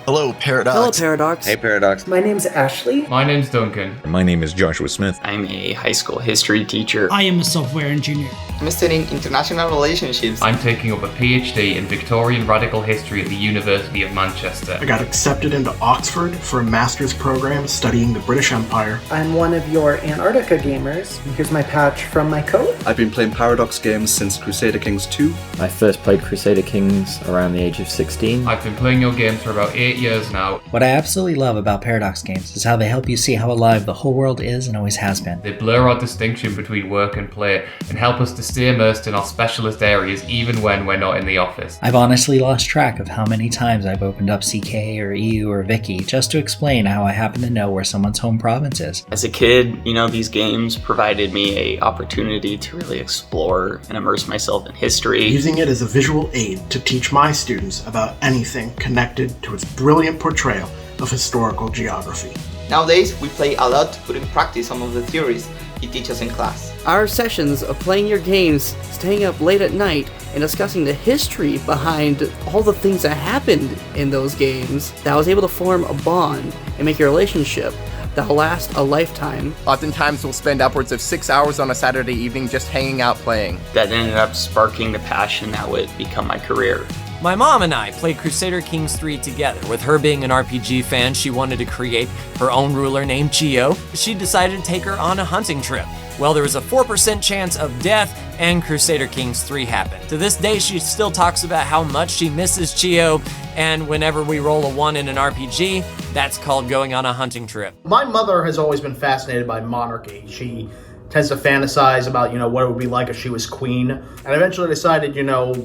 Hello, Paradox. Hello, Paradox. Hey, Paradox. My name's Ashley. My name's Duncan. My name is Joshua Smith. I'm a high school history teacher. I am a software engineer. I'm studying international relationships. I'm taking up a PhD in Victorian radical history at the University of Manchester. I got accepted into Oxford for a master's program studying the British Empire. I'm one of your Antarctica gamers. Here's my patch from my coat. I've been playing Paradox games since Crusader Kings 2. I first played Crusader Kings around the age of 16. I've been playing your games for about 8 years now. What I absolutely love about Paradox games is how they help you see how alive the whole world is and always has been. They blur our distinction between work and play and help us to stay immersed in our specialist areas even when we're not in the office. I've honestly lost track of how many times I've opened up CK or EU or Wiki just to explain how I happen to know where someone's home province is. As a kid, these games provided me an opportunity to really explore and immerse myself in history. Using it as a visual aid to teach my students about anything connected to its brilliant portrayal of historical geography. Nowadays, we play a lot to put in practice some of the theories he teaches in class. Our sessions of playing your games, staying up late at night, and discussing the history behind all the things that happened in those games, that was able to form a bond and make a relationship that'll last a lifetime. Oftentimes we'll spend upwards of 6 hours on a Saturday evening just hanging out playing. That ended up sparking the passion that would become my career. My mom and I played Crusader Kings 3 together. With her being an RPG fan, she wanted to create her own ruler named Chio. She decided to take her on a hunting trip. Well, there was a 4% chance of death, and Crusader Kings 3 happened. To this day, she still talks about how much she misses Chio, and whenever we roll a 1 in an RPG, that's called going on a hunting trip. My mother has always been fascinated by monarchy. She tends to fantasize about, what it would be like if she was queen. And I eventually decided,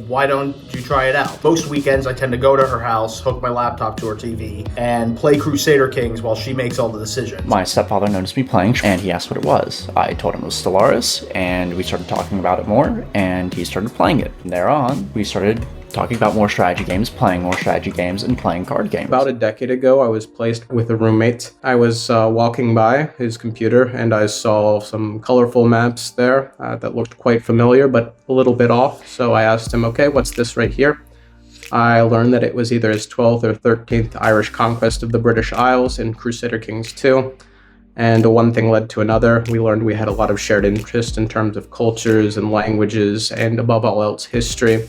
why don't you try it out? Most weekends I tend to go to her house, hook my laptop to her TV, and play Crusader Kings while she makes all the decisions. My stepfather noticed me playing, and he asked what it was. I told him it was Stellaris, and we started talking about it more, and he started playing it. From there on, we started talking about more strategy games, playing more strategy games, and playing card games. About a decade ago, I was placed with a roommate. I was walking by his computer, and I saw some colorful maps there that looked quite familiar, but a little bit off. So I asked him, okay, what's this right here? I learned that it was either his 12th or 13th Irish conquest of the British Isles in Crusader Kings 2. And one thing led to another. We learned we had a lot of shared interest in terms of cultures and languages, and above all else, history.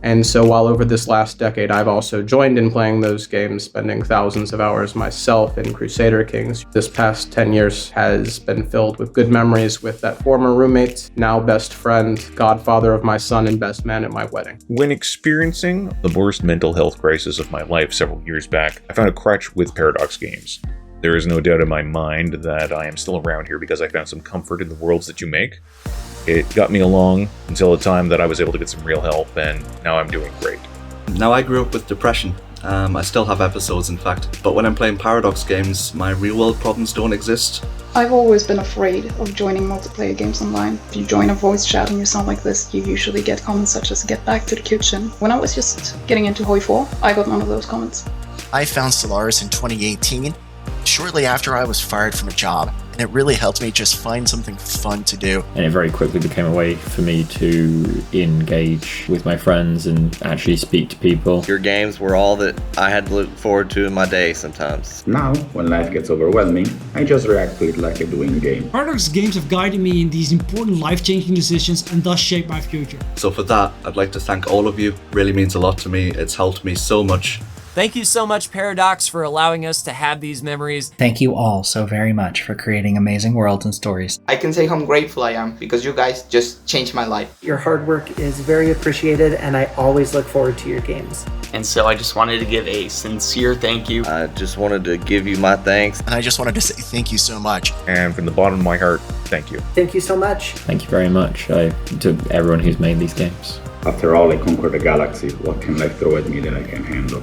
And so while over this last decade, I've also joined in playing those games, spending thousands of hours myself in Crusader Kings, this past 10 years has been filled with good memories with that former roommate, now best friend, godfather of my son, and best man at my wedding. When experiencing the worst mental health crisis of my life several years back, I found a crutch with Paradox games. There is no doubt in my mind that I am still around here because I found some comfort in the worlds that you make. It got me along until the time that I was able to get some real help, and now I'm doing great. Now, I grew up with depression. I still have episodes, in fact. But when I'm playing Paradox games, my real-world problems don't exist. I've always been afraid of joining multiplayer games online. If you join a voice chat and you sound like this, you usually get comments such as "get back to the kitchen." When I was just getting into Hoi 4, I got none of those comments. I found Stellaris in 2018, shortly after I was fired from a job. And it really helped me just find something fun to do. And it very quickly became a way for me to engage with my friends and actually speak to people. Your games were all that I had to look forward to in my day sometimes. Now, when life gets overwhelming, I just react to it like I do in a game. Paradox games have guided me in these important life-changing decisions and thus shaped my future. So for that, I'd like to thank all of you. It really means a lot to me. It's helped me so much. Thank you so much, Paradox, for allowing us to have these memories. Thank you all so very much for creating amazing worlds and stories. I can say how grateful I am because you guys just changed my life. Your hard work is very appreciated, and I always look forward to your games. And so I just wanted to give a sincere thank you. I just wanted to give you my thanks. And I just wanted to say thank you so much. And from the bottom of my heart, thank you. Thank you so much. Thank you very much to everyone who's made these games. After all, I conquered the galaxy. What can life throw at me that I can handle?